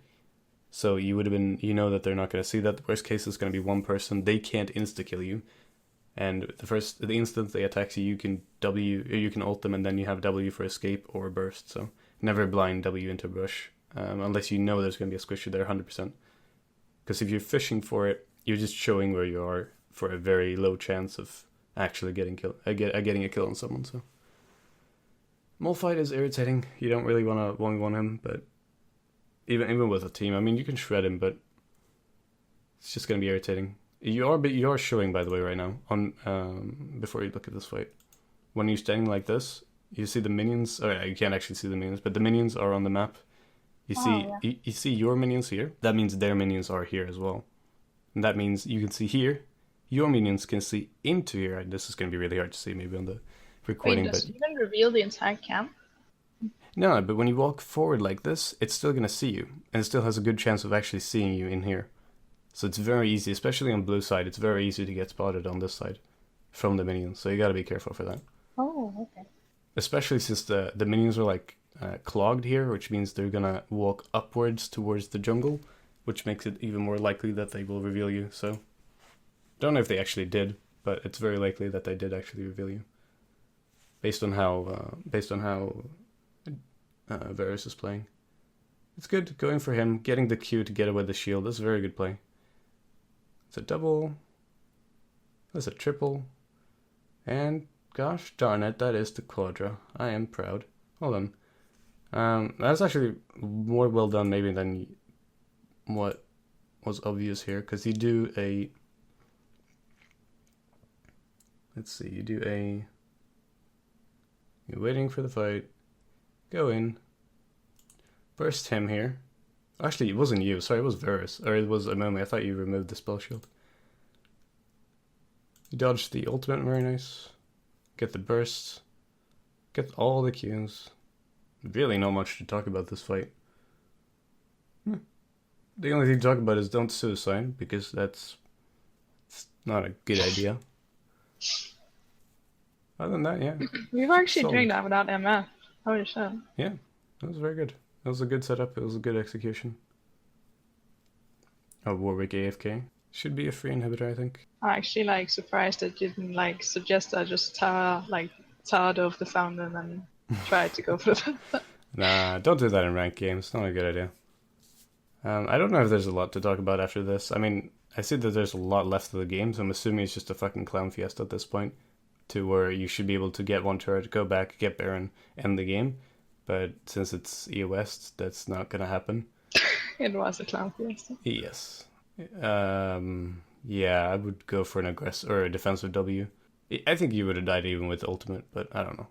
So you would have been, you know that they're not going to see that. The worst case is going to be one person. They can't insta-kill you. And the instant they attack you, you can ult them, and then you have W for escape or burst. So never blind W into brush, unless you know there's going to be a squisher there 100%. Because if you're fishing for it, you're just showing where you are for a very low chance of actually getting a kill on someone. So Molfight is irritating. You don't really want to 1v1 him, but even with a team, I mean, you can shred him, but it's just going to be irritating. You are showing, by the way, right now on before you look at this fight. When you're standing like this, you see the minions. Oh, yeah, you can't actually see the minions, but the minions are on the map. You see your minions here. That means their minions are here as well, and that means you can see here. Your minions can see into here. This is going to be really hard to see maybe on the recording. Wait, does it even reveal the entire camp? No, but when you walk forward like this, it's still gonna see you, and it still has a good chance of actually seeing you in here. So it's very easy, especially on blue side. It's very easy to get spotted on this side from the minions. So you gotta be careful for that. Oh, okay. Especially since the minions are like clogged here, which means they're gonna walk upwards towards the jungle, which makes it even more likely that they will reveal you. So don't know if they actually did, but it's very likely that they did actually reveal you, based on how Varus is playing. It's good going for him, getting the Q to get away the shield. That's a very good play. It's a double. That's a triple. And gosh darn it, that is the quadra. I am proud. Hold on. That's actually more well done maybe than what was obvious here, because you do a... Let's see, you do a... You're waiting for the fight. Go in. Burst him here. Actually, it wasn't you. Sorry, it was Varus. Or it was Amomi. I thought you removed the spell shield. You dodged the ultimate. Very nice. Get the bursts. Get all the Qs. Really not much to talk about this fight. The only thing to talk about is don't suicide, because it's not a good idea. Other than that, yeah. We were actually Solid. doing that without MF. Holy shit. Yeah, that was very good. That was a good setup. It was a good execution. Oh, Warwick AFK. Should be a free inhibitor, I think. I'm actually like surprised that you didn't like suggest I just towered over the fountain and tried to go for the... Nah, don't do that in ranked games. It's not a good idea. I don't know if there's a lot to talk about after this. I mean, I see that there's a lot left of the game, so I'm assuming it's just a fucking clown fiesta at this point, to where you should be able to get one turret, go back, get Baron, end the game. But since it's EOS, that's not gonna happen. It was a clown fiesta. Yes. Yeah, I would go for an aggressive or a defensive W. I think you would have died even with ultimate, but I don't know.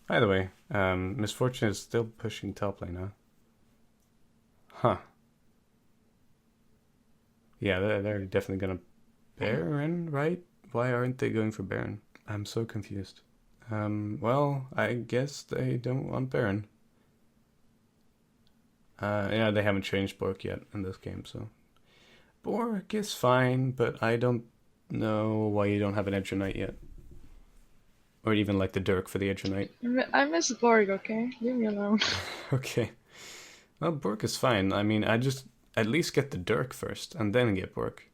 Either way, Misfortune is still pushing top lane, huh? Huh. Yeah, they're definitely gonna Baron, right? Why aren't they going for Baron? I'm so confused. Well, I guess they don't want Baron. Yeah, they haven't changed Bork yet in this game, so... Bork is fine, but I don't know why you don't have an Edge Knight yet. Or even like the Dirk for the Edge Knight. I miss Borg, okay? Leave me alone. Okay. Well, Bork is fine. I mean, I just at least get the Dirk first, and then get Bork.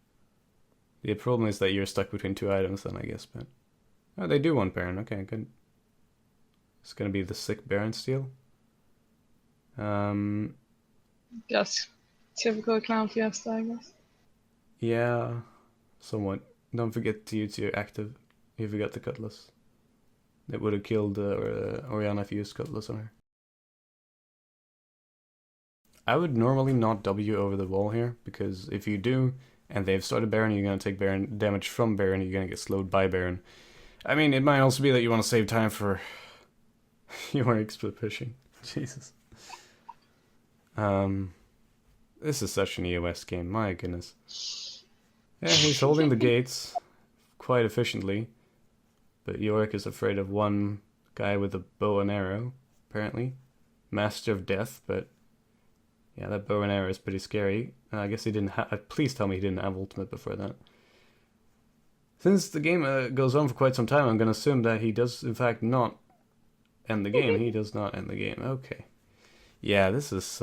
The problem is that you're stuck between two items then, I guess, but... Oh, they do want Baron. Okay, good. It's gonna be the sick Baron steal. Just typical clown fiesta, I guess. Yeah, somewhat. Don't forget to use your active if you got the Cutlass. It would have killed Orianna if you used Cutlass on her. I would normally not W over the wall here, because if you do, and they've started Baron, you're going to take Baron damage from Baron, you're going to get slowed by Baron. I mean, it might also be that you want to save time for your split pushing. Jesus. This is such an EOS game, my goodness. Yeah, he's holding the gates quite efficiently, but Yorick is afraid of one guy with a bow and arrow, apparently. Master of Death, but yeah, that bow and arrow is pretty scary. I guess he didn't have... Please tell me he didn't have ultimate before that. Since the game goes on for quite some time, I'm going to assume that he does, in fact, not end the game. He does not end the game. Okay. Yeah, this is...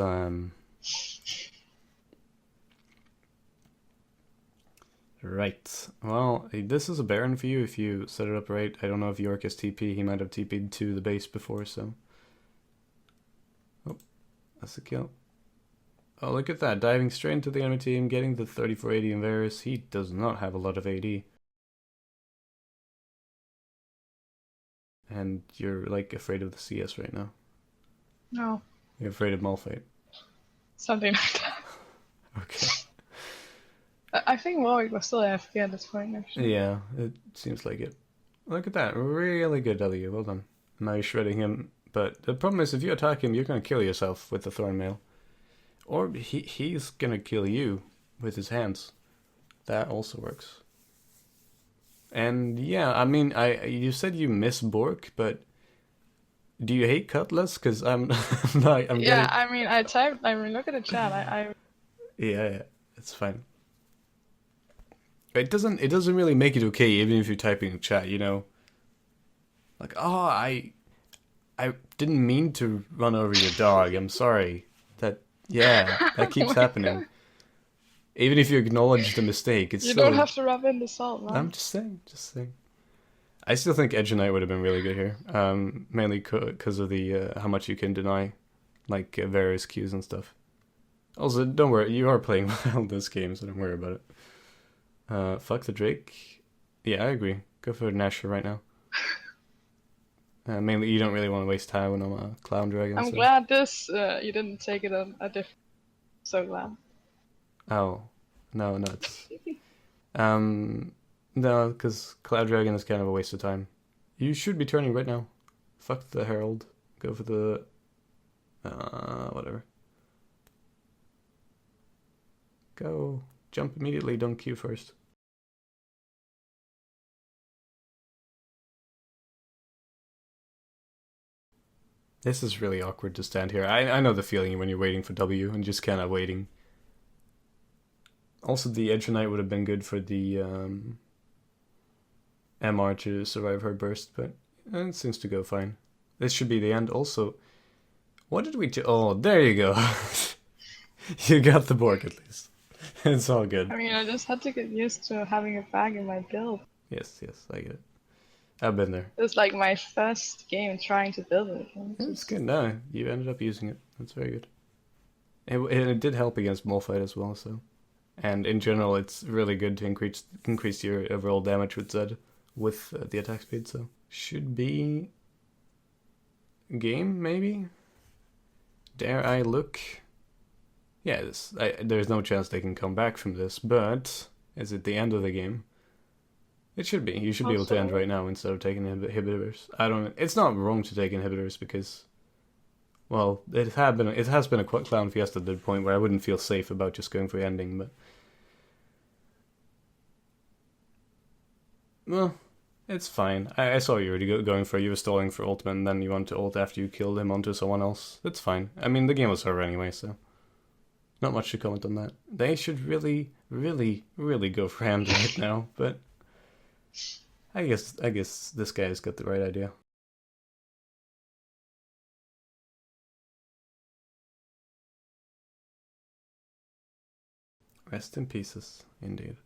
Right. Well, this is a Baron for you if you set it up right. I don't know if York has TP. He might have TP'd to the base before, so... Oh, that's a kill. Oh, look at that. Diving straight into the enemy team, getting the 3480 in Varus. He does not have a lot of AD. And you're, like, afraid of the CS right now. No. You're afraid of Malphite. Something like that. Okay. I think Warwick was still AFK at this point, actually. Yeah, it seems like it. Look at that. Really good W. Well done. Now you're shredding him. But the problem is, if you attack him, you're going to kill yourself with the Thorn Mail. Or he's going to kill you with his hands. That also works. And yeah, I mean, you said you miss Bork, but Do you hate Cutlass? Because I'm, not, I'm Yeah, getting. I mean, I typed. I mean, look at the chat. Yeah, it's fine. It doesn't really make it okay, even if you're typing in chat. You know, like, oh, I didn't mean to run over your dog. I'm sorry. That Oh keeps my happening. god. Even if you acknowledge the mistake, it's You don't still. have to rub in the salt, I'm man. just saying, just saying. I still think Edge and Knight would have been really good here. Mainly because of the how much you can deny, like various cues and stuff. Also, don't worry, you are playing well this game, so don't worry about it. Fuck the Drake. Yeah, I agree. Go for Nashor right now. Mainly, you don't really want to waste time on a Clown Dragon. I'm So. glad this you didn't take it a different. So glad. Oh, no, it's no, because Cloud Dragon is kind of a waste of time. You should be turning right now. Fuck the Herald. Go for the whatever. Go. Jump immediately, don't queue first. This is really awkward to stand here. I know the feeling when you're waiting for W and just kind of waiting. Also, the Edge Knight would have been good for the MR to survive her burst, but it seems to go fine. This should be the end. Also, what did we do? Oh, there you go. You got the Borg at least. It's all good. I mean, I just had to get used to having a bag in my build. Yes, I get it. I've been there. It was like my first game trying to build it. It's good. No, you ended up using it. That's very good. It did help against Molfight as well, so. And in general, it's really good to increase your overall damage with Zed with the attack speed, so. Should be game, maybe? Dare I look? Yeah, there's no chance they can come back from this, but is it the end of the game? It should be. You should be able to end right now instead of taking inhibitors. It's not wrong to take inhibitors because, well, it has been a Clown Fiesta to the point where I wouldn't feel safe about just going for the ending, but. Well, it's fine. I saw you already going for. You were stalling for ultimate, and then you want to ult after you killed him onto someone else. That's fine. I mean, the game was over anyway, so. Not much to comment on that. They should really, really, really go for hand right now, but I guess this guy's got the right idea. Rest in pieces, indeed.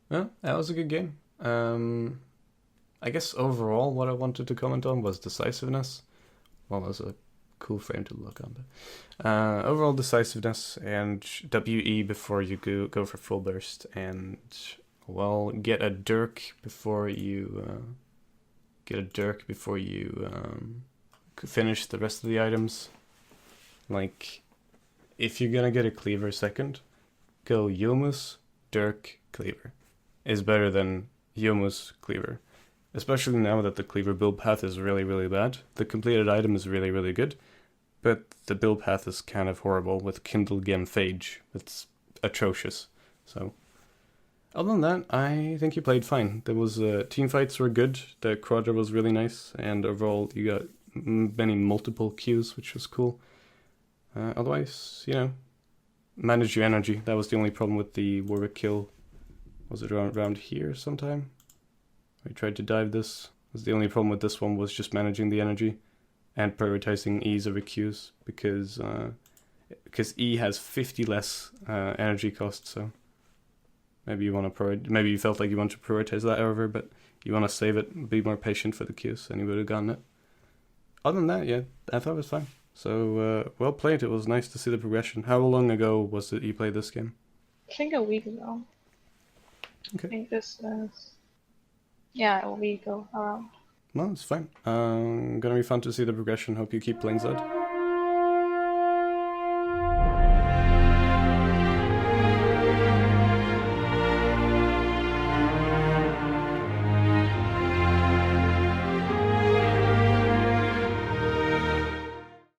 Well, that was a good game. I guess overall what I wanted to comment on was decisiveness. Well, that was a cool frame to look on. But, overall decisiveness and WE before you go for full burst, and well, get a Dirk before you finish the rest of the items. Like, if you're gonna get a cleaver second, go Yomus, Dirk, cleaver. Is better than Yomus, cleaver. Especially now that the cleaver build path is really, really bad. The completed item is really, really good, but the build path is kind of horrible with Kindle Gem Phage. It's atrocious. So, other than that, I think you played fine. There was team fights were good. The quadra was really nice, and overall you got many multiple queues, which was cool. Otherwise, manage your energy. That was the only problem with the Warwick kill. Was it around here sometime? I tried to dive this. Was the only problem with this one was just managing the energy and prioritizing E's over Q's because E has 50 less energy cost. So maybe you felt like you want to prioritize that over, but you want to save it and be more patient for the Q's, and you would have gotten it. Other than that, yeah, I thought it was fine. So well played. It was nice to see the progression. How long ago was it you played this game? I think a week ago. Okay. I think this is. Yeah, a week ago around. Well, it's fine. Gonna be fun to see the progression. Hope you keep playing Zed.